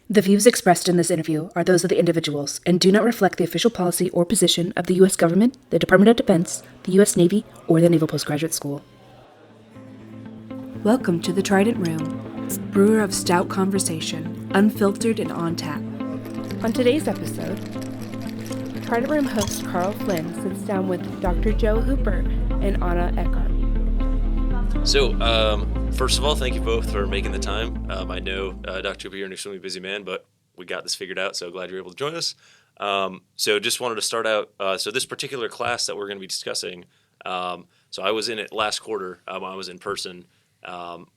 The views expressed in this interview are those of the individuals and do not reflect the official policy or position of the U.S. government, the Department of Defense, the U.S. Navy, or the Naval Postgraduate School. Welcome to the Trident Room, brewer of stout conversation, unfiltered and on tap. On today's episode, Trident Room host Karl Flynn sits down with Dr. Joe Hooper and Ana Eckhart. So, first of all, thank you both for making the time. I know, Dr. Hooper, you're an extremely busy man, but we got this figured out, so glad you're able to join us. So just wanted to start out, so this particular class that we're going to be discussing, so I was in it last quarter. I was in person,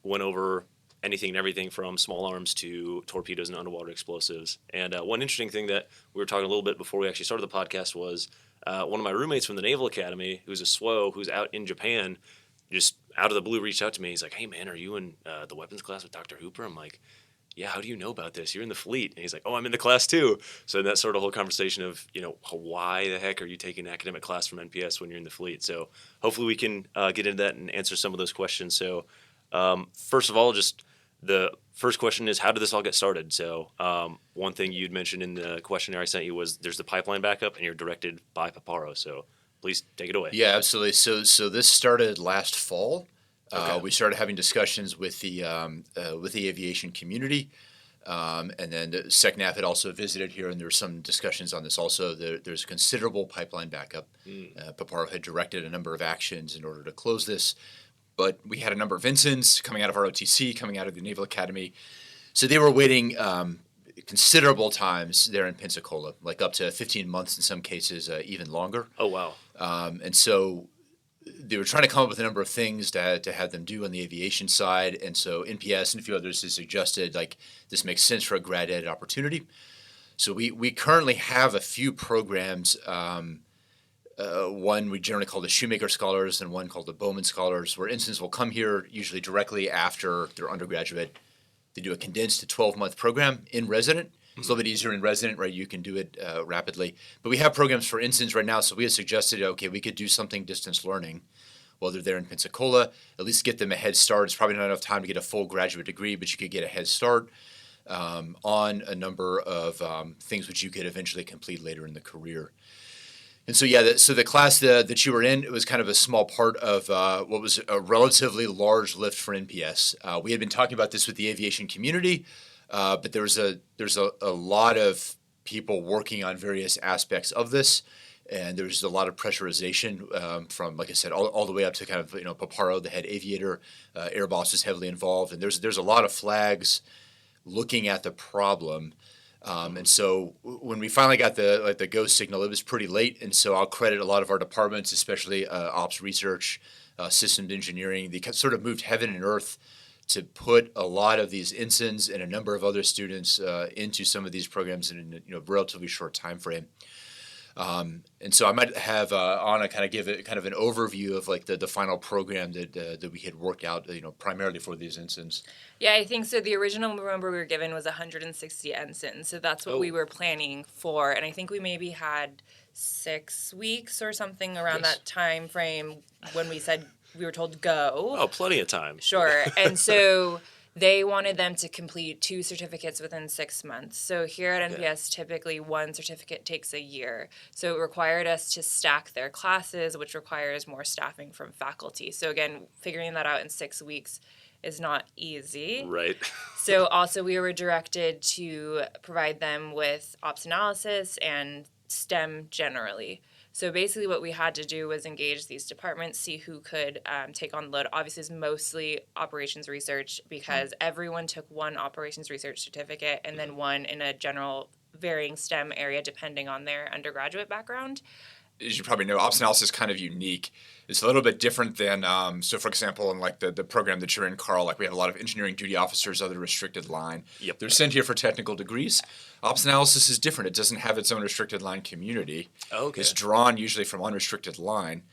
went over anything and everything from small arms to torpedoes and underwater explosives. And one interesting thing that we were talking a little bit before we actually started the podcast was one of my roommates from the Naval Academy, who's a SWO, who's out in Japan, just out of the blue reached out to me. He's like, "Hey, man, are you in the weapons class with Dr. Hooper?" I'm like, "Yeah, how do you know about this? You're in the fleet." And he's like, "Oh, I'm in the class too." So that sort of whole conversation of, why the heck are you taking an academic class from NPS when you're in the fleet? So hopefully we can get into that and answer some of those questions. So first of all, just the first question is, how did this all get started? So one thing you'd mentioned in the questionnaire I sent you was there's the pipeline backup and you're directed by Paparo. So please take it away. Yeah, absolutely. So this started last fall. Okay. We started having discussions with the aviation community, and then the SecNav had also visited here, and there were some discussions on this also. There's considerable pipeline backup. Paparo had directed a number of actions in order to close this, but we had a number of ensigns coming out of our OTC, coming out of the Naval Academy, so they were waiting considerable times there in Pensacola, like up to 15 months in some cases, even longer. Oh, wow. And so they were trying to come up with a number of things to have them do on the aviation side. And so NPS and a few others has suggested, like, this makes sense for a grad ed opportunity. So we currently have a few programs, one we generally call the Shoemaker Scholars and one called the Bowman Scholars, where ensigns will come here usually directly after their undergraduate. They do a condensed 12-month program in resident. It's a little bit easier in resident, right? You can do it rapidly. But we have programs for ensigns right now, so we had suggested, okay, we could do something distance learning while they're there in Pensacola, at least get them a head start. It's probably not enough time to get a full graduate degree, but you could get a head start on a number of things which you could eventually complete later in the career. And so, yeah, so the class that you were in, it was kind of a small part of what was a relatively large lift for NPS. We had been talking about this with the aviation community, but there's a lot of people working on various aspects of this, and there's a lot of pressurization from, like I said, all the way up to kind of Paparo, the head aviator. Air Boss is heavily involved, and there's a lot of flags looking at the problem. And so when we finally got the go signal, it was pretty late, and so I'll credit a lot of our departments, especially ops research, systems engineering. They sort of moved heaven and earth to put a lot of these ensigns and a number of other students into some of these programs in a relatively short time frame. And so I might have Ana kind of give it kind of an overview of like the final program that we had worked out, primarily for these ensigns. Yeah, I think so. The original number we were given was 160 ensigns, so that's what we were planning for. And I think we maybe had 6 weeks or something around that time frame when we said we were told go. Oh, plenty of time. Sure. And so they wanted them to complete 2 certificates within 6 months. So here at NPS, typically 1 certificate takes a year. So it required us to stack their classes, which requires more staffing from faculty. So again, figuring that out in 6 weeks is not easy. Right. So also we were directed to provide them with ops analysis and STEM generally. So basically what we had to do was engage these departments, see who could take on the load. Obviously, it's mostly operations research because everyone took 1 operations research certificate and then 1 in a general varying STEM area depending on their undergraduate background. As you probably know, ops analysis is kind of unique. It's a little bit different than, so for example, in like the program that you're in, Karl, like we have a lot of engineering duty officers, other restricted line. Yep. They're sent here for technical degrees. Ops analysis is different. It doesn't have its own restricted line community. Okay. It's drawn usually from unrestricted line.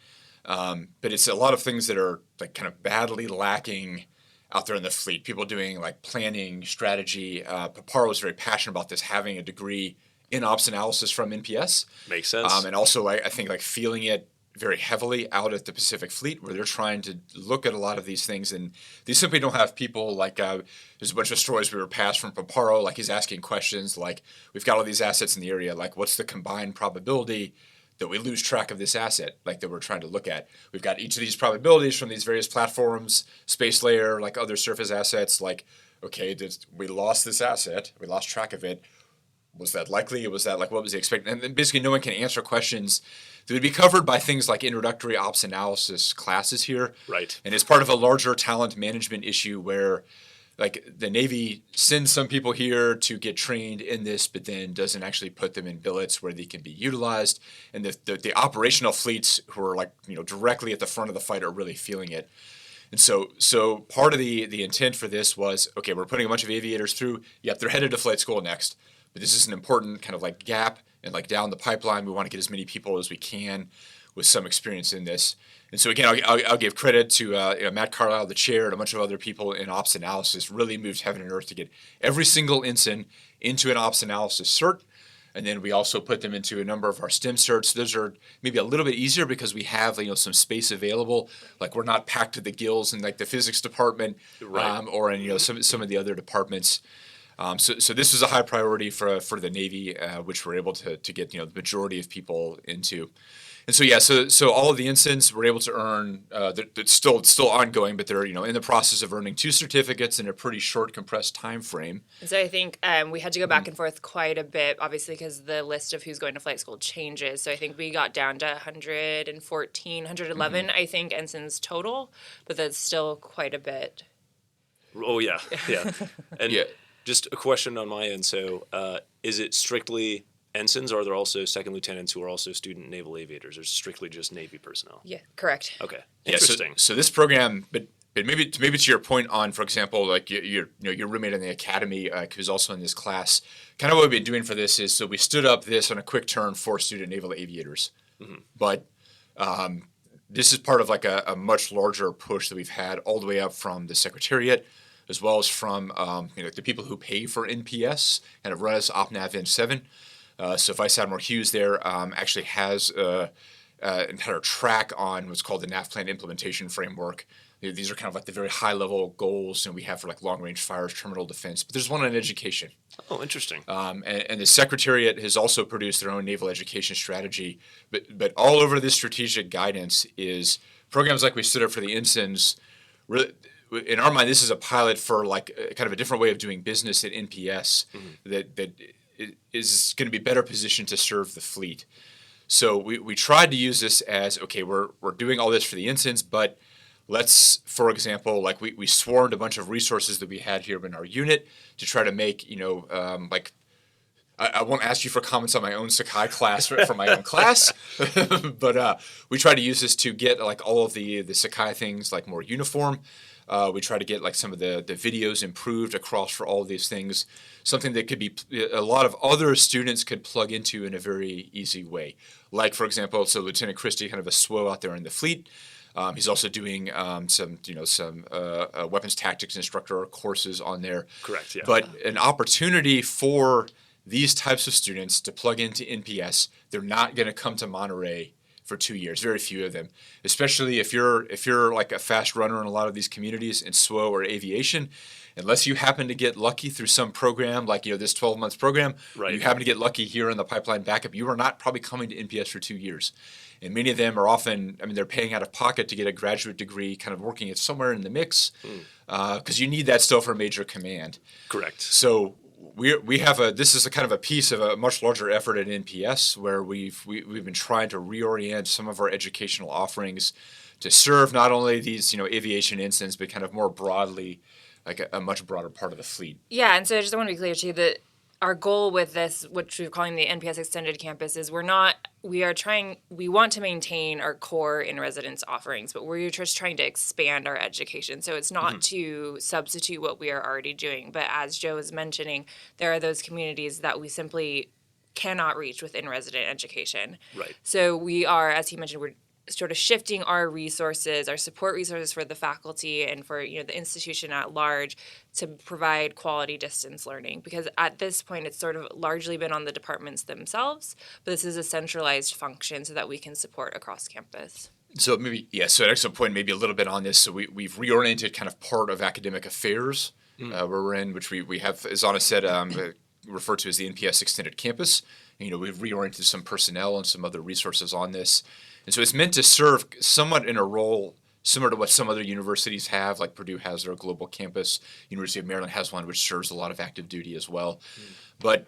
But it's a lot of things that are like kind of badly lacking out there in the fleet. People doing like planning, strategy. Paparo was very passionate about this, having a degree in ops analysis from NPS. Makes sense. And also, I think like feeling it very heavily out at the Pacific Fleet, where they're trying to look at a lot of these things, and they simply don't have people like there's a bunch of stories we were passed from Paparo, like he's asking questions like, we've got all these assets in the area, like what's the combined probability that we lose track of this asset, like that we're trying to look at. We've got each of these probabilities from these various platforms, space layer, like other surface assets, like, okay, we lost this asset, we lost track of it. Was that likely? Was that like, what was the expected? And then basically no one can answer questions that would be covered by things like introductory ops analysis classes here. Right. And it's part of a larger talent management issue where like the Navy sends some people here to get trained in this, but then doesn't actually put them in billets where they can be utilized. And the operational fleets who are like, directly at the front of the fight are really feeling it. And so part of the intent for this was, okay, we're putting a bunch of aviators through. Yep, they're headed to flight school next. But this is an important kind of like gap and like down the pipeline. We want to get as many people as we can with some experience in this. And so again, I'll give credit to Matt Carlisle, the chair, and a bunch of other people in ops analysis. Really moved heaven and earth to get every single ensign into an ops analysis cert. And then we also put them into a number of our STEM certs. Those are maybe a little bit easier because we have some space available. Like we're not packed to the gills in like the physics department, Right. Or in some of the other departments. So this was a high priority for the Navy, which we're able to get the majority of people into. And so all of the ensigns were able to earn. It's still ongoing, but they're in the process of earning 2 certificates in a pretty short, compressed time frame. And so I think we had to go back and forth quite a bit, obviously, because the list of who's going to flight school changes. So I think we got down to 114, 111, I think, ensigns total, but that's still quite a bit. Oh yeah. And Yeah. just a question on my end. So is it strictly ensigns, or are there also second lieutenants who are also student naval aviators, or strictly just Navy personnel? Yeah, correct. Okay. Yeah, Interesting. so this program, but maybe to your point on, for example, like your roommate in the academy who's also in this class, kind of what we've been doing for this is, so we stood up this on a quick turn for student naval aviators. Mm-hmm. But this is part of like a much larger push that we've had all the way up from the Secretariat, as well as from the people who pay for NPS and have run us OpNav N7. So Vice Admiral Hughes there actually has an entire track on what's called the NAV Plan Implementation Framework. These are kind of like the very high-level goals we have for like long-range fires, terminal defense. But there's one on education. Oh, interesting. And the Secretariat has also produced their own naval education strategy. But all over this strategic guidance is programs like we stood up for the ensigns. Really, in our mind, this is a pilot for like kind of a different way of doing business at NPS that is going to be better positioned to serve the fleet. So we tried to use this as, okay, we're doing all this for the ensigns, but let's, for example, like we swarmed a bunch of resources that we had here in our unit to try to make, like, I won't ask you for comments on my own Sakai class for my own class, but we tried to use this to get like all of the Sakai things like more uniform. We try to get like some of the videos improved across for all of these things, something that could be a lot of other students could plug into in a very easy way. Like, for example, so Lieutenant Christie, kind of a SWO out there in the fleet. He's also doing some weapons tactics instructor courses on there. Correct, yeah. But an opportunity for these types of students to plug into NPS. They're not going to come to Monterey for 2 years. Very few of them, especially if you're like a fast runner in a lot of these communities in SWO or aviation. Unless you happen to get lucky through some program like this 12-month program, right. You happen to get lucky here in the pipeline backup, you are not probably coming to NPS for 2 years. And many of them are often, they're paying out of pocket to get a graduate degree, kind of working it somewhere in the mix, because you need that still for major command. Correct. So we have this is a kind of a piece of a much larger effort at NPS where we've been trying to reorient some of our educational offerings to serve not only these aviation ensigns, but kind of more broadly like a much broader part of the fleet. Yeah, and so I just want to be clear too that our goal with this, which we're calling the NPS Extended Campus, is we want to maintain our core in residence offerings, but we're just trying to expand our education. So it's not to substitute what we are already doing, but as Joe was mentioning, there are those communities that we simply cannot reach with in-resident education. Right. So we are, as he mentioned, sort of shifting our resources, our support resources for the faculty and for the institution at large to provide quality distance learning. Because at this point, it's sort of largely been on the departments themselves, but this is a centralized function so that we can support across campus. So maybe, so an excellent point, maybe a little bit on this. So we've reoriented kind of part of academic affairs where we're in, which we have, as Ana said, referred to as the NPS Extended Campus. We've reoriented some personnel and some other resources on this. And so it's meant to serve somewhat in a role similar to what some other universities have, like Purdue has their global campus. University of Maryland has one which serves a lot of active duty as well. But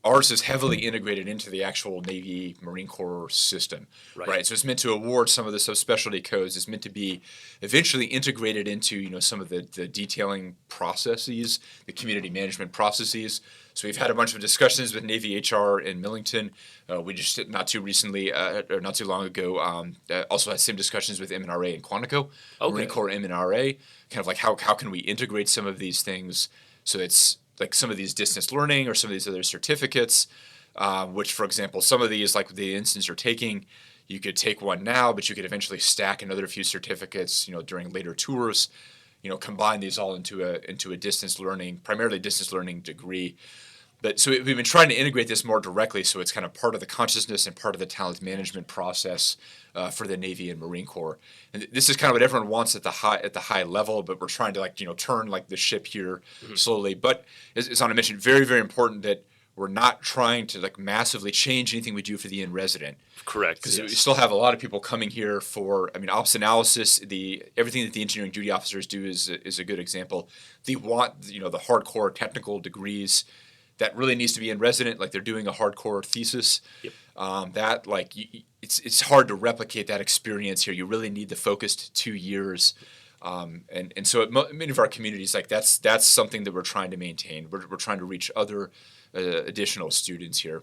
ours is heavily integrated into the actual Navy Marine Corps system, right? So it's meant to award some of the subspecialty codes. It's meant to be eventually integrated into some of the detailing processes, the community management processes. So we've had a bunch of discussions with Navy HR in Millington. We just not too long ago also had some discussions with MNRA in Quantico, Marine Corps MNRA, kind of like how can we integrate some of these things so it's like some of these distance learning or some of these other certificates, which, for example, some of these, like the instance you're taking, you could take one now, but you could eventually stack another few certificates, during later tours, combine these all into a distance learning, primarily distance learning degree. But so we've been trying to integrate this more directly, so it's kind of part of the consciousness and part of the talent management process for the Navy and Marine Corps. And this is kind of what everyone wants at the high level, but we're trying to turn the ship here slowly. But as Ana mentioned, very, very important that we're not trying to massively change anything we do for the in-resident. Correct. Because we still have a lot of people coming here for, ops analysis. Everything that the engineering duty officers do is a good example. They want the hardcore technical degrees. That really needs to be in resident, like they're doing a hardcore thesis. Yep. It's hard to replicate that experience here. You really need the focused 2 years, and so at many of our communities, that's something that we're trying to maintain. We're trying to reach other additional students here.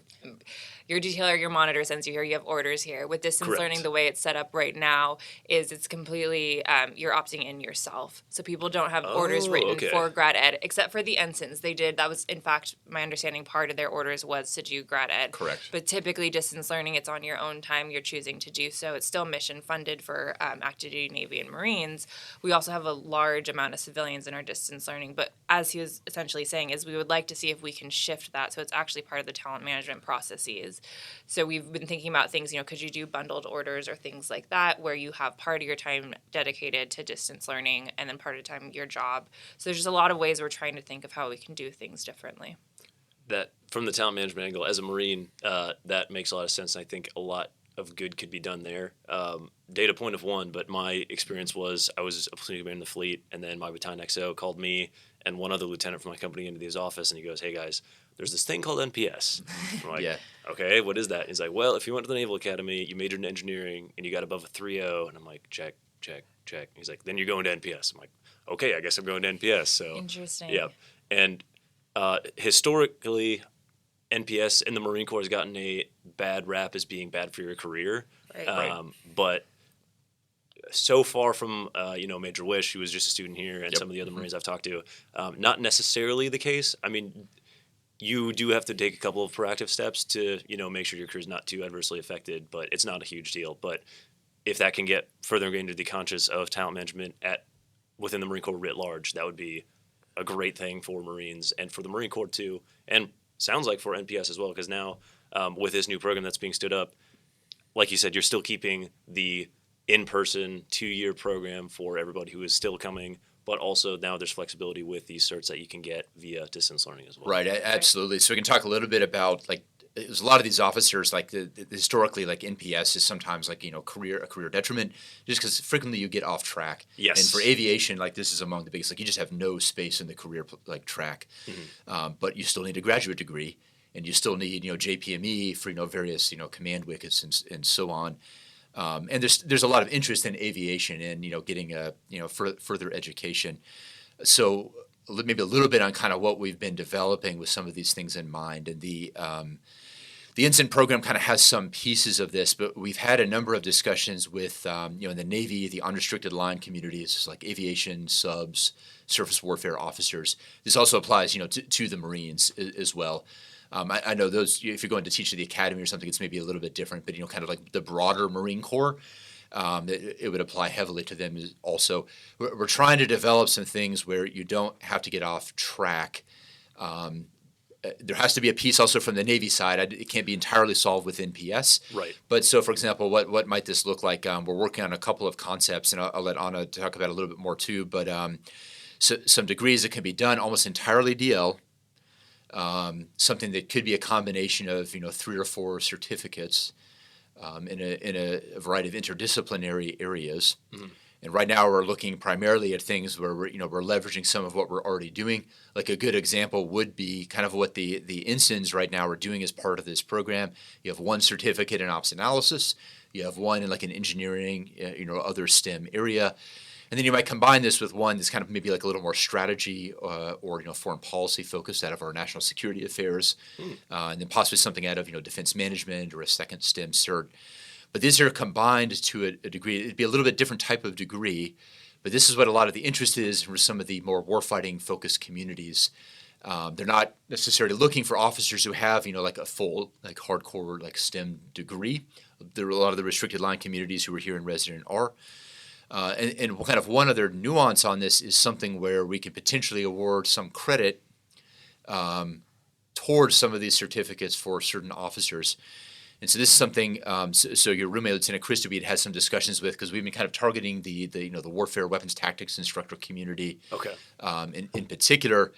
Your detailer, your monitor sends you here, you have orders here. With distance learning, the way it's set up right now is it's completely, you're opting in yourself. So people don't have orders written for grad ed, except for the ensigns. That was, in fact, my understanding, part of their orders was to do grad ed. Correct. But typically distance learning, it's on your own time, you're choosing to do so. It's still mission funded for active duty Navy and Marines. We also have a large amount of civilians in our distance learning, but as he was essentially saying, is we would like to see if we can shift that so it's actually part of the talent management processes. So we've been thinking about things, could you do bundled orders or things like that where you have part of your time dedicated to distance learning and then part of the time your job. So there's just a lot of ways we're trying to think of how we can do things differently. That from the talent management angle, as a Marine, that makes a lot of sense. And I think a lot of good could be done there. Data point of one, but my experience was I was a platoon commander in the fleet, and then my battalion XO called me and one other lieutenant from my company into his office, and he goes, "Hey guys, there's this thing called NPS." I'm like, "Okay, what is that?" He's like, "Well, if you went to the Naval Academy, you majored in engineering, and you got above a 3.0, and I'm like, check. He's like, "Then you're going to NPS." I'm like, "Okay, I guess I'm going to NPS." So interesting. Yeah, and historically, NPS in the Marine Corps has gotten a bad rap as being bad for your career. Right. But so far from, Major Wish, who was just a student here, and some of the other Marines I've talked to, not necessarily the case. You do have to take a couple of proactive steps to, make sure your career is not too adversely affected, but it's not a huge deal. But if that can get further ingrained into the conscious of talent management within the Marine Corps writ large, that would be a great thing for Marines and for the Marine Corps too, and sounds like for NPS as well, because now with this new program that's being stood up, like you said, you're still keeping the in-person 2-year program for everybody who is still coming, but also now there's flexibility with these certs that you can get via distance learning as well. Right, absolutely. So we can talk a little bit about there's a lot of these officers the historically NPS is sometimes a career detriment just because frequently you get off track. Yes. And for aviation, this is among the biggest. You just have no space in the career track, but you still need a graduate degree, and you still need JPME for various command wickets and so on. And there's a lot of interest in aviation and getting further education. So maybe a little bit on kind of what we've been developing with some of these things in mind. And the ensign program kind of has some pieces of this, but we've had a number of discussions with in the Navy, the unrestricted line communities like aviation, subs, surface warfare officers. This also applies to the Marines as well. I know those, if you're going to teach at the academy or something, it's maybe a little bit different, but kind of the broader Marine Corps. it would apply heavily to them also. We're trying to develop some things where you don't have to get off track. There has to be a piece also from the Navy side. It can't be entirely solved with NPS. Right. But so, for example, what might this look like? We're working on a couple of concepts, and I'll let Ana talk about it a little bit more too. But so some degrees that can be done almost entirely DL. Something that could be a combination of 3 or 4 certificates in a variety of interdisciplinary areas. Mm-hmm. And right now we're looking primarily at things where we're leveraging some of what we're already doing. Like a good example would be kind of what the ensigns right now are doing as part of this program. You have one certificate in ops analysis. You have one in like an engineering, other STEM area. And then you might combine this with one that's kind of maybe like a little more strategy or foreign policy focused out of our national security affairs, and then possibly something out of defense management or a second STEM cert. But these are combined to a degree. It'd be a little bit different type of degree, but this is what a lot of the interest is for some of the more warfighting focused communities. They're not necessarily looking for officers who have like a full like hardcore like STEM degree. There are a lot of the restricted line communities who are here in resident are. And kind of one other nuance on this is something where we could potentially award some credit towards some of these certificates for certain officers. And so this is something. So your roommate, Lieutenant Christie, we had had some discussions with because we've been kind of targeting the warfare weapons tactics instructor community. Okay. In particular,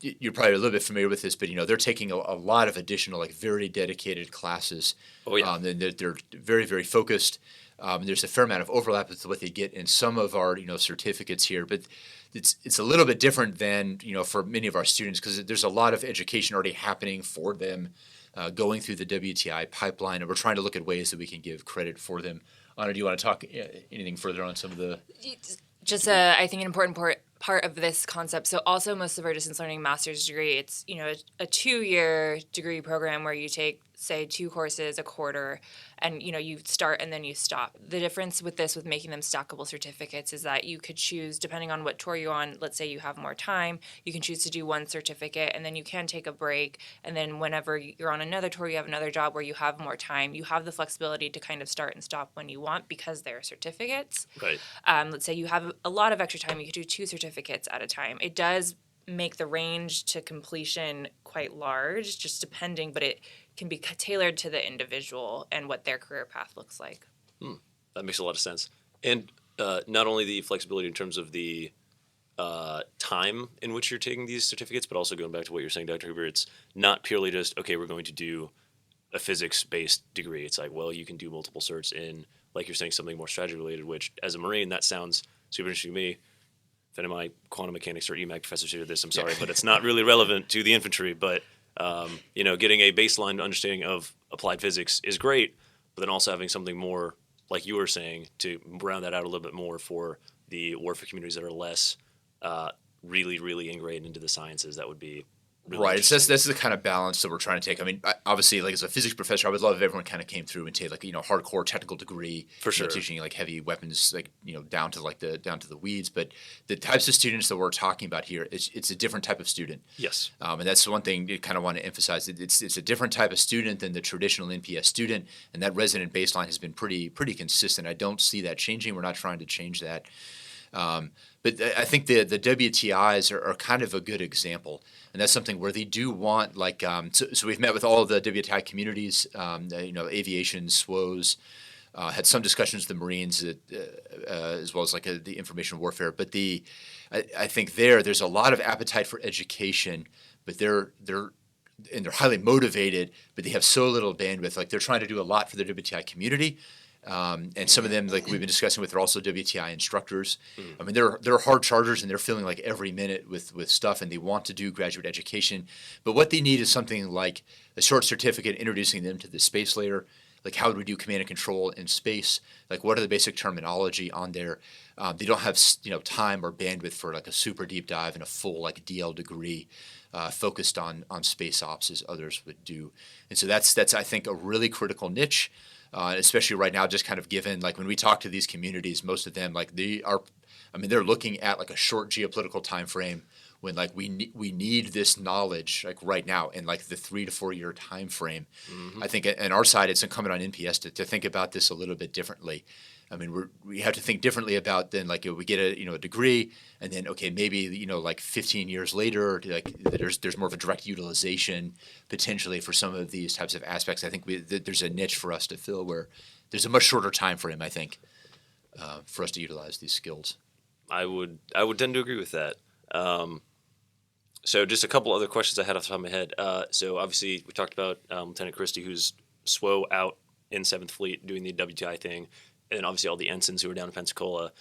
you're probably a little bit familiar with this, but they're taking a lot of additional like very dedicated classes. Oh yeah. And they're very, very focused. There's a fair amount of overlap with what they get in some of our certificates here, but it's a little bit different than for many of our students because there's a lot of education already happening for them, going through the WTI pipeline, and we're trying to look at ways that we can give credit for them. Ana, do you want to talk anything further on some of the? Just I think an important part of this concept. So also most of our distance learning master's degree, it's a 2-year degree program where you take say 2 courses a quarter, and you start and then you stop. The difference with this, with making them stackable certificates, is that you could choose, depending on what tour you're on, let's say you have more time, you can choose to do one certificate and then you can take a break, and then whenever you're on another tour, you have another job where you have more time, you have the flexibility to kind of start and stop when you want because they're certificates. Right. Let's say you have a lot of extra time, you could do 2 certificates at a time. It does make the range to completion quite large, just depending, but it can be tailored to the individual and what their career path looks like. That makes a lot of sense. And not only the flexibility in terms of the time in which you're taking these certificates, but also going back to what you're saying, Dr. Hooper, it's not purely just, okay, we're going to do a physics-based degree. It's like, well, you can do multiple certs in, like you're saying, something more strategy-related, which as a Marine, that sounds super interesting to me. If any of my quantum mechanics or EMAG professors hear this, I'm sorry, but it's not really relevant to the infantry. But getting a baseline understanding of applied physics is great, but then also having something more, like you were saying, to round that out a little bit more for the warfare communities that are less really, really ingrained into the sciences, that would be really right. That's the kind of balance that we're trying to take. I mean, obviously, like as a physics professor, I would love if everyone kind of came through and take like hardcore technical degree, for sure, teaching like heavy weapons, like down to the weeds. But the types of students that we're talking about here, it's a different type of student. Yes. And that's one thing you kind of want to emphasize. It's a different type of student than the traditional NPS student, and that resident baseline has been pretty consistent. I don't see that changing. We're not trying to change that. But I think the WTIs are kind of a good example, and that's something where they do want so we've met with all of the WTI communities, aviation, SWOs, had some discussions with the Marines as well as the information warfare. But I think there's a lot of appetite for education, but they're highly motivated, but they have so little bandwidth. Like they're trying to do a lot for the WTI community. And some of them, like we've been discussing with, are also WTI instructors. I mean, they're hard chargers and they're filling like every minute with stuff, and they want to do graduate education. But what they need is something like a short certificate introducing them to the space layer. Like how would we do command and control in space? Like what are the basic terminology on there? They don't have time or bandwidth for like a super deep dive and a full like DL degree focused on space ops as others would do. And so that's I think a really critical niche. Especially right now, just kind of given, like when we talk to these communities, most of them, like they're looking at like a short geopolitical time frame when like we need this knowledge like right now in like the 3 to 4 year time frame. I think on our side it's incumbent on NPS to think about this a little bit differently. I mean, we have to think differently about then like we get a degree, and then okay, maybe like 15 years later, like there's more of a direct utilization potentially for some of these types of aspects. I think there's a niche for us to fill where there's a much shorter time frame. I think for us to utilize these skills. I would tend to agree with that. So just a couple other questions I had off the top of my head. So obviously we talked about Lieutenant Christie, who's SWO out in 7th Fleet doing the WTI thing. And obviously all the ensigns who are down in Pensacola.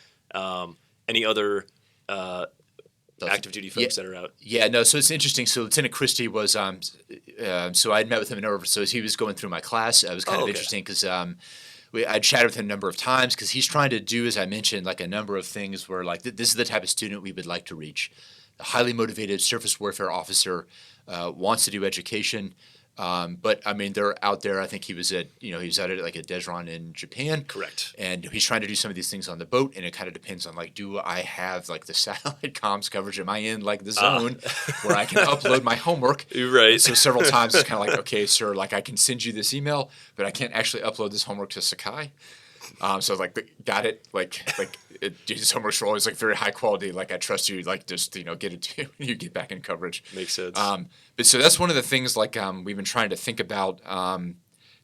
Any other active duty folks that are out? Yeah, no. So it's interesting. So Lieutenant Christie was. So I'd met with him so he was going through my class. It was kind of interesting because I'd chatted with him a number of times because he's trying to do, as I mentioned, like a number of things where like this is the type of student we would like to reach. A highly motivated surface warfare officer wants to do education. But I mean, they're out there. I think he was out at like a Dejeron in Japan. Correct. And he's trying to do some of these things on the boat, and it kind of depends on like, do I have like the satellite comms coverage? Am I in like the zone where I can upload my homework? Right. So several times it's kind of like, okay, sir, like I can send you this email, but I can't actually upload this homework to Sakai. So like, got it. Like his homework's always like very high quality. Like I trust you. Like just get it to you get back in coverage. Makes sense. But so that's one of the things like we've been trying to think about.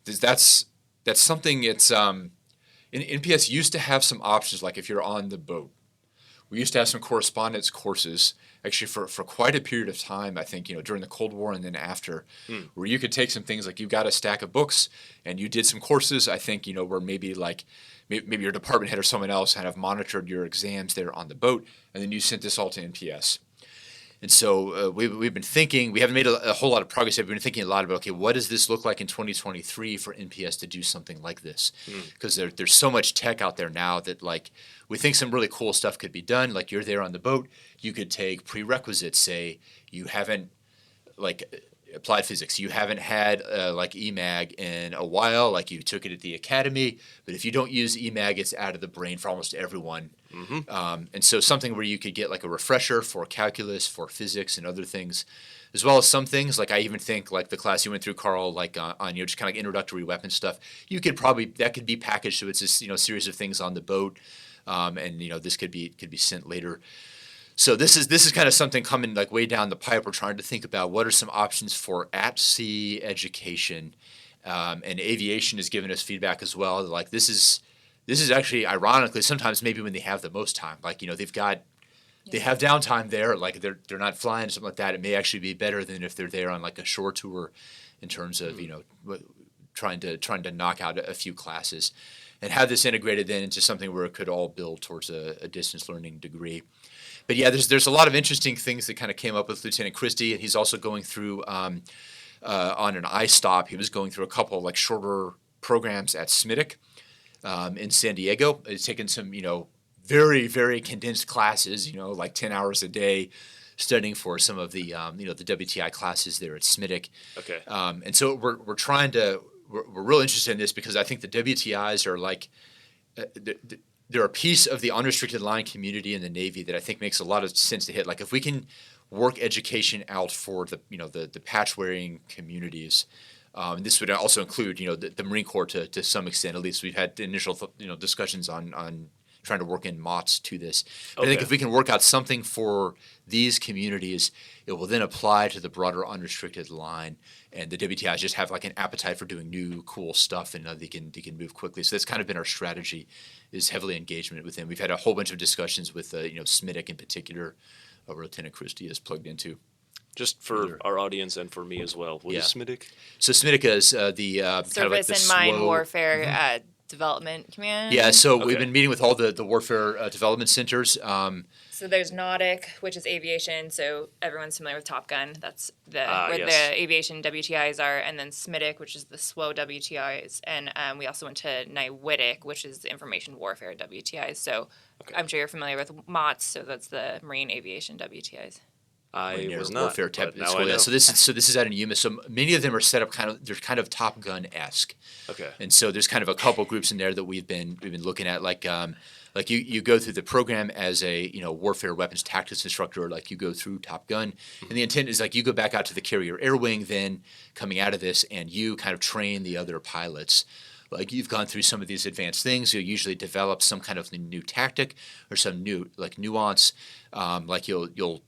That's something. It's NPS used to have some options. Like if you're on the boat, we used to have some correspondence courses actually for quite a period of time. I think during the Cold War and then after, where you could take some things like you got a stack of books and you did some courses. I think where maybe your department head or someone else kind of monitored your exams there on the boat, and then you sent this all to NPS. And so we've been thinking, we haven't made a whole lot of progress yet. We've been thinking a lot about, okay, what does this look like in 2023 for NPS to do something like this? Because there's so much tech out there now that like we think some really cool stuff could be done. Like you're there on the boat, you could take prerequisites, say you haven't like applied physics, you haven't had like EMAG in a while, like you took it at the academy, but if you don't use EMAG, it's out of the brain for almost everyone. And so something where you could get like a refresher for calculus, for physics, and other things, as well as some things like I even think like the class you went through, Karl, like on just kind of like introductory weapon stuff. You could that could be packaged so it's this series of things on the boat, and this could be sent later. So this is kind of something coming like way down the pipe. We're trying to think about what are some options for at-sea education, and aviation has given us feedback as well. Like this is actually ironically sometimes maybe when they have the most time, like they have downtime there, like they're not flying or something like that. It may actually be better than if they're there on like a shore tour, in terms of trying to knock out a few classes, and have this integrated then into something where it could all build towards a distance learning degree. But yeah, there's a lot of interesting things that kind of came up with Lieutenant Christie, and he's also going through on an I-stop. He was going through a couple of like shorter programs at SMITIC in San Diego. He's taken some very very condensed classes, like 10 hours a day, studying for some of the the WTI classes there at SMITIC. Okay. And so we're real interested in this because I think the WTIs are like they're a piece of the unrestricted line community in the Navy that I think makes a lot of sense to hit. Like if we can work education out for the patch wearing communities, and this would also include the Marine Corps to some extent. At least we've had initial discussions on trying to work in MOTS to this. But I think if we can work out something for these communities, it will then apply to the broader unrestricted line, and the WTIs just have like an appetite for doing new cool stuff, and they can move quickly. So that's kind of been our strategy, is heavily engagement with them. We've had a whole bunch of discussions with SMITIC in particular, where Lieutenant Christie is plugged into. Just for our audience and for me as well. What is SMITIC? So SMITIC is the Surface kind of like the and Mine SWO Warfare Development Command. Yeah, so we've been meeting with all the warfare development centers. So there's NAUTIC, which is aviation. So everyone's familiar with Top Gun. That's where yes. the aviation WTIs are. And then SMITIC, which is the SWO WTIs. And we also went to NIWITIC, which is the information warfare WTIs. So I'm sure you're familiar with MOTS. So that's the Marine Aviation WTIs. I was not. Warfare but now school. I know. So this is at UMass. So many of them are set up they're kind of Top Gun-esque. Okay. And so there's kind of a couple groups in there that we've been looking at, like like you go through the program as a warfare weapons tactics instructor, like you go through Top Gun, and the intent is like you go back out to the carrier air wing, then coming out of this, and you kind of train the other pilots. Like you've gone through some of these advanced things, you'll usually develop some kind of new tactic or some new like nuance. Like you'll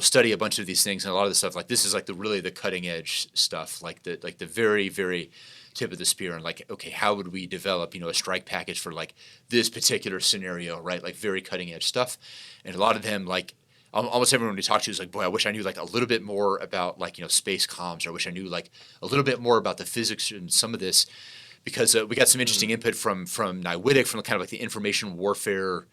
study a bunch of these things, and a lot of the stuff like this is like the cutting edge stuff, like the very very tip of the spear, and like, okay, how would we develop a strike package for like this particular scenario, right? Like very cutting edge stuff, and a lot of them like. Almost everyone we talk to is like, boy, I wish I knew like a little bit more about like space comms, or I wish I knew like a little bit more about the physics and some of this. Because we got some interesting input from NIWIDIC, from kind of like the information warfare,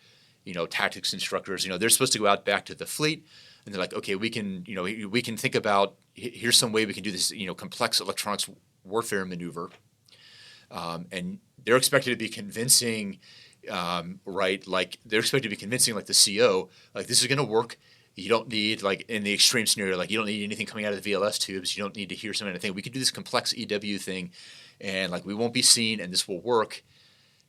tactics instructors. They're supposed to go out back to the fleet, and they're like, okay, we can think about here's some way we can do this, complex electronics warfare maneuver, and they're expected to be convincing, right? Like they're expected to be convincing like the CO, like this is going to work. You don't need, like in the extreme scenario, like you don't need anything coming out of the VLS tubes. You don't need to hear some kind of thing. We can do this complex EW thing, and like we won't be seen, and this will work.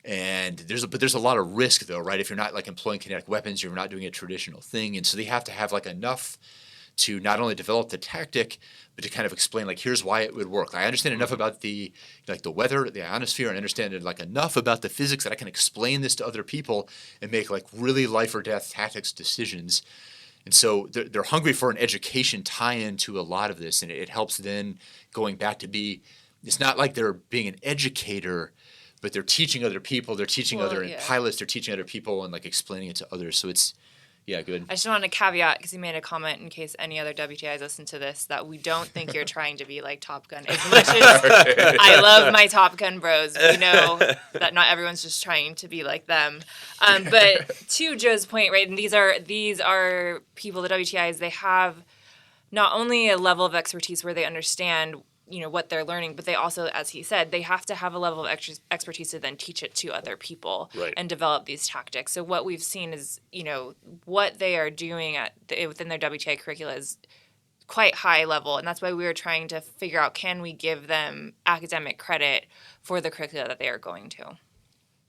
And there's a lot of risk though, right? If you're not like employing kinetic weapons, you're not doing a traditional thing, and so they have to have like enough to not only develop the tactic, but to kind of explain like here's why it would work. I understand enough about the weather, the ionosphere, and understand like enough about the physics that I can explain this to other people and make like really life or death tactics decisions. And so they're hungry for an education tie-in to a lot of this, and it helps then going back to be, it's not like they're being an educator, but they're teaching other people, they're teaching pilots, they're teaching other people and like explaining it to others. So it's, yeah, good. I just want to caveat, because you made a comment in case any other WTIs listen to this, that we don't think you're trying to be like Top Gun. As much as I love my Top Gun bros, we know that not everyone's just trying to be like them. But to Joe's point, right, and these are people, the WTIs, they have not only a level of expertise where they understand what they're learning, but they also, as he said, they have to have a level of expertise to then teach it to other people and develop these tactics. So what we've seen is, what they are doing within their WTI curricula is quite high level, and that's why we were trying to figure out, can we give them academic credit for the curricula that they are going to?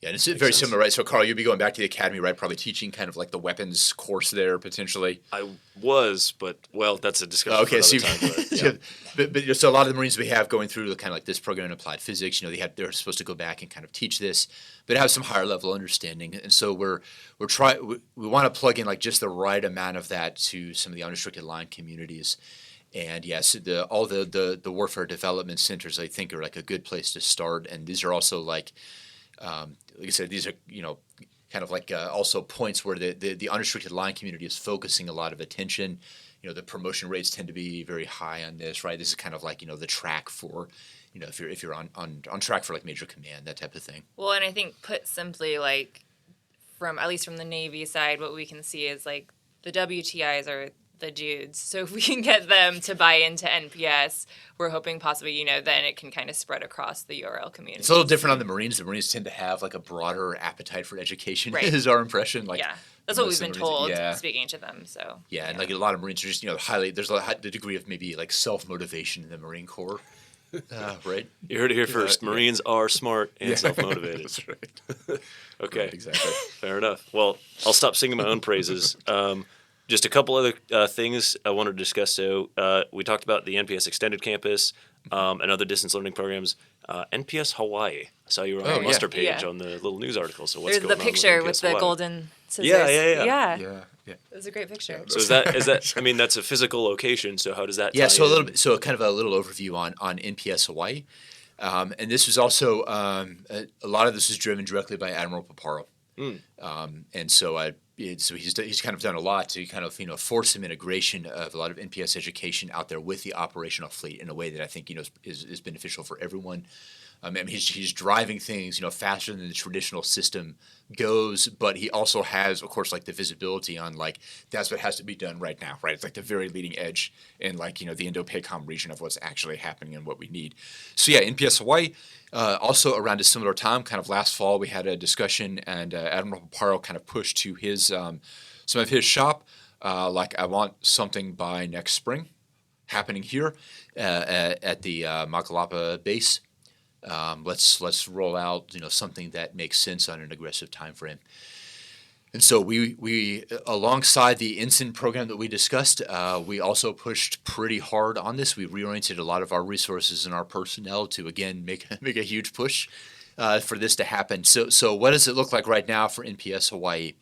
Yeah, and it's very similar, right? So, Karl, you'd be going back to the academy, right? Probably teaching kind of like the weapons course there, potentially. I was, but, well, that's a discussion for another time. But, yeah. So a lot of the Marines we have going through kind of like this program in applied physics, they're supposed to go back and kind of teach this, but have some higher level understanding. And so we want to plug in like just the right amount of that to some of the unrestricted line communities. And yes, all the warfare development centers, I think, are like a good place to start. And these are also like I said, these are, kind of like also points where the unrestricted line community is focusing a lot of attention. The promotion rates tend to be very high on this, right? This is kind of like, the track for, if you're on track for like major command, that type of thing. Well, and I think put simply, like at least from the Navy side, what we can see is like the WTIs are the dudes. So if we can get them to buy into NPS, we're hoping possibly, then it can kind of spread across the URL community. It's a little different on the Marines. The Marines tend to have like a broader appetite for education, is our impression. Like, yeah, that's what we've been told speaking to them. So yeah, and like a lot of Marines are just, there's the degree of maybe like self-motivation in the Marine Corps. Right? You heard it here first. Marines are smart and self-motivated. That's right. Okay. Right, exactly. Fair enough. Well, I'll stop singing my own praises. Just a couple other things I wanted to discuss. So we talked about the NPS Extended Campus and other distance learning programs. NPS Hawaii. I saw you were on the muster page on the little news article. So what's There's going on the picture with Hawaii? the golden scissors. Yeah. It was a great picture. So is that? I mean, that's a physical location. So how does that? Yeah. tie So in? a little bit. So kind of a little overview on NPS Hawaii, and this was also a lot of this is driven directly by Admiral Paparo, and so he's kind of done a lot to kind of force some integration of a lot of NPS education out there with the operational fleet in a way that I think is beneficial for everyone. I mean, he's driving things faster than the traditional system goes, but he also has, of course, like the visibility on like that's what has to be done right now, right? It's like the very leading edge in like the Indo-PACOM region of what's actually happening and what we need. So yeah, NPS Hawaii. Also around a similar time, kind of last fall, we had a discussion, and Admiral Paparo kind of pushed to his some of his shop, like I want something by next spring, happening here at the Makalapa base. Let's roll out something that makes sense on an aggressive time frame. And so we alongside the ensign program that we discussed, we also pushed pretty hard on this. We reoriented a lot of our resources and our personnel to, again, make a huge push for this to happen. So what does it look like right now for NPS Hawaii?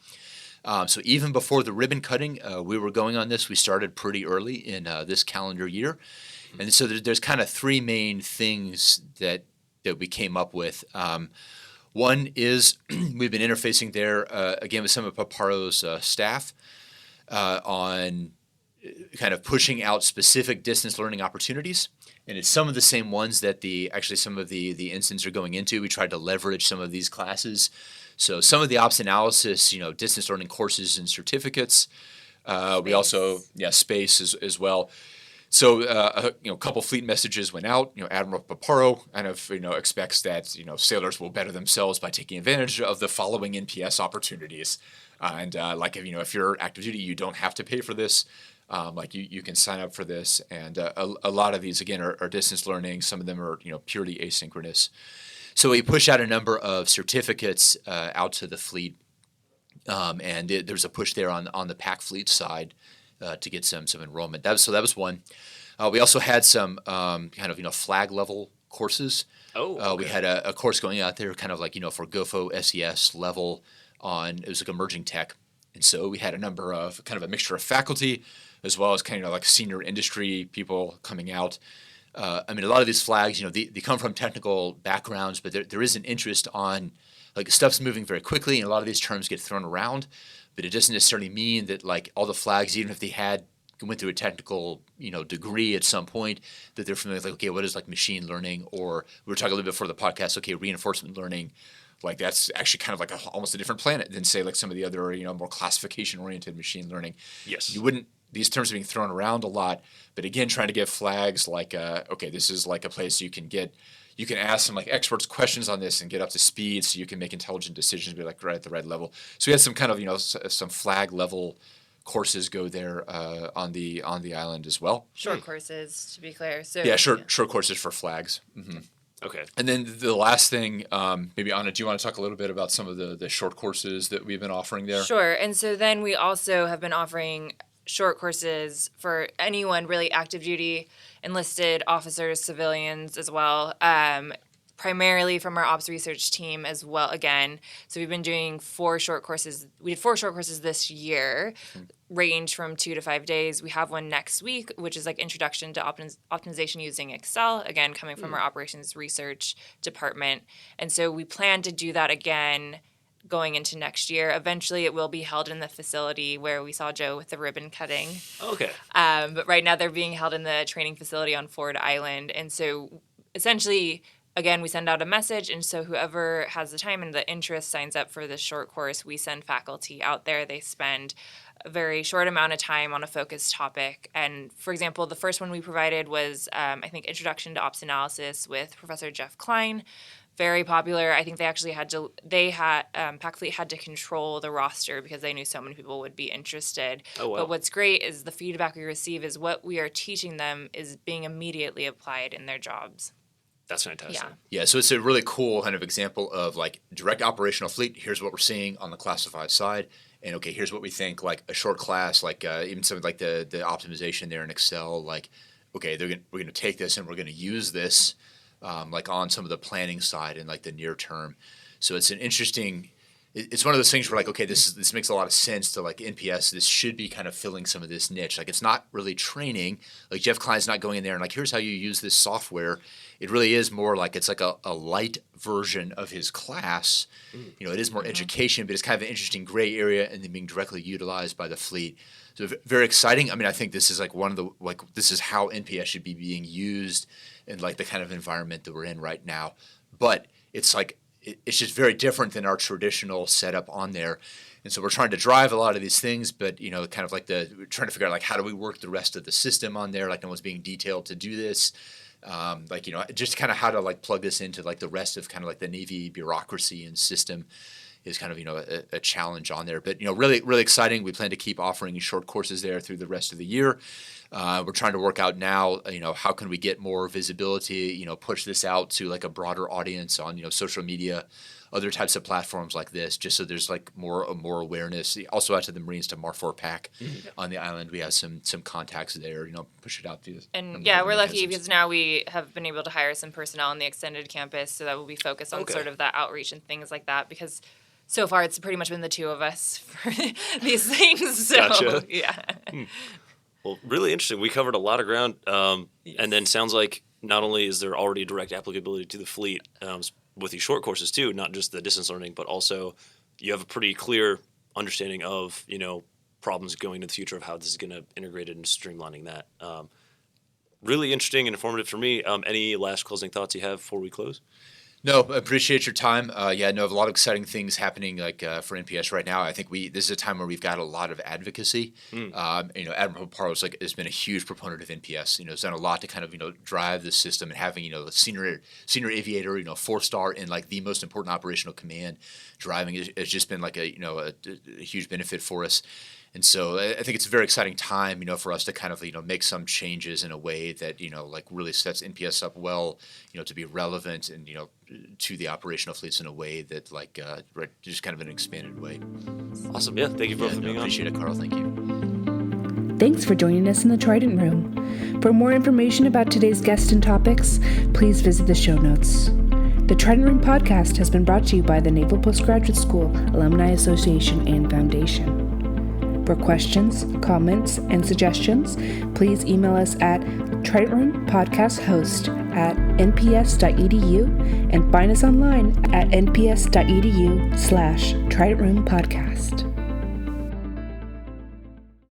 So even before the ribbon cutting, we were going on this. We started pretty early in this calendar year. And so there's kind of three main things that we came up with. One is we've been interfacing there, again, with some of Paparo's staff on kind of pushing out specific distance learning opportunities. And it's some of the same ones that some of the ensigns are going into. We tried to leverage some of these classes. So some of the ops analysis, distance learning courses and certificates. We also, space as well. So, a couple fleet messages went out. Admiral Paparo kind of, expects that, sailors will better themselves by taking advantage of the following NPS opportunities. If you're active duty, you don't have to pay for this. You can sign up for this. And a lot of these, again, are distance learning. Some of them are, purely asynchronous. So we push out a number of certificates out to the fleet. And there's a push there on the PAC fleet side. To get some enrollment. That was one. We also had some flag level courses. Oh, okay. We had a course going out there kind of for GOFO SES level it was like emerging tech. And so we had a number of kind of a mixture of faculty as well as kind of like senior industry people coming out. A lot of these flags, they come from technical backgrounds, but there is an interest on stuff's moving very quickly and a lot of these terms get thrown around. But it doesn't necessarily mean that all the flags, even if they went through a technical degree at some point, that they're familiar with what is machine learning, or we were talking a little bit before the podcast. Reinforcement learning, that's actually kind of almost a different planet than say some of the other more classification oriented machine learning. Yes, these terms are being thrown around a lot, but again, trying to give flags this is a place you can ask some experts questions on this and get up to speed so you can make intelligent decisions, be right at the right level. So we had some kind of some flag level courses go there on the island as well. Short courses, to be clear. So short courses for flags. Mm-hmm. Okay. And then the last thing, maybe Ana, do you want to talk a little bit about some of the short courses that we've been offering there? Sure. And so then we also have been offering short courses for anyone really active duty, enlisted officers, civilians as well, primarily from our ops research team as well again. So we've been doing 4 short courses. We did 4 short courses this year, range from 2 to 5 days. We have one next week, which is introduction to optimization using Excel, again, coming from our operations research department. And so we plan to do that again going into next year. Eventually, it will be held in the facility where we saw Joe with the ribbon cutting. Okay. But right now, they're being held in the training facility on Ford Island. And so essentially, again, we send out a message. And so whoever has the time and the interest signs up for this short course. We send faculty out there. They spend a very short amount of time on a focused topic. And for example, the first one we provided was, Introduction to Ops Analysis with Professor Jeff Klein. Very popular. I think they actually PAC Fleet had to control the roster because they knew so many people would be interested. Oh, wow. But what's great is the feedback we receive is what we are teaching them is being immediately applied in their jobs. That's fantastic. Yeah, so it's a really cool kind of example of direct operational fleet. Here's what we're seeing on the classified side. And here's what we think a short class, even some of the optimization there in Excel, we're going to take this and we're going to use this on some of the planning side in the near term. So it's an interesting, it's one of those things where this makes a lot of sense to NPS. This should be kind of filling some of this niche. It's not really training. Jeff Klein's not going in there and here's how you use this software. It really is more it's a light version of his class. It is more education, but it's kind of an interesting gray area and then being directly utilized by the fleet. So very exciting. I think this is one of the this is how NPS should be being used in the kind of environment that we're in right now. But it's it's just very different than our traditional setup on there. And so we're trying to drive a lot of these things, but kind of we're trying to figure out how do we work the rest of the system on there? No one's being detailed to do this. Just kind of how to plug this into the rest of kind of the Navy bureaucracy and system is kind of a challenge on there. But really really exciting. We plan to keep offering short courses there through the rest of the year. We're trying to work out now, how can we get more visibility, push this out to a broader audience on social media, other types of platforms like this, just so there's like more awareness. Also out to the Marines, to Marfor Pack on the island, we have some contacts there. Push it out to. And we're lucky because now we have been able to hire some personnel on the extended campus, so that will be focused on sort of that outreach and things like that. Because so far it's pretty much been the two of us for these things. So Gotcha. yeah. Well, really interesting. We covered a lot of ground, and then sounds like not only is there already direct applicability to the fleet with these short courses too, not just the distance learning, but also you have a pretty clear understanding of problems going into the future of how this is going to integrate it and streamlining that. Really interesting and informative for me. Any last closing thoughts you have before we close? No, appreciate your time. I have a lot of exciting things happening for NPS right now. I think this is a time where we've got a lot of advocacy. Admiral Parles has been a huge proponent of NPS. Has done a lot to kind of drive the system, and having a senior aviator, 4-star in like the most important operational command driving has just been like a huge benefit for us. And so I think it's a very exciting time, for us to kind of, make some changes in a way that, like really sets NPS up well, to be relevant and, to the operational fleets in a way that just kind of an expanded way. Awesome. Yeah. Thank you both for being on. Appreciate it, Karl. Thank you. Thanks for joining us in the Trident Room. For more information about today's guests and topics, please visit the show notes. The Trident Room podcast has been brought to you by the Naval Postgraduate School Alumni Association and Foundation. For questions, comments, and suggestions, please email us at tridentroompodcasthost@nps.edu and find us online at nps.edu/tridentroompodcast.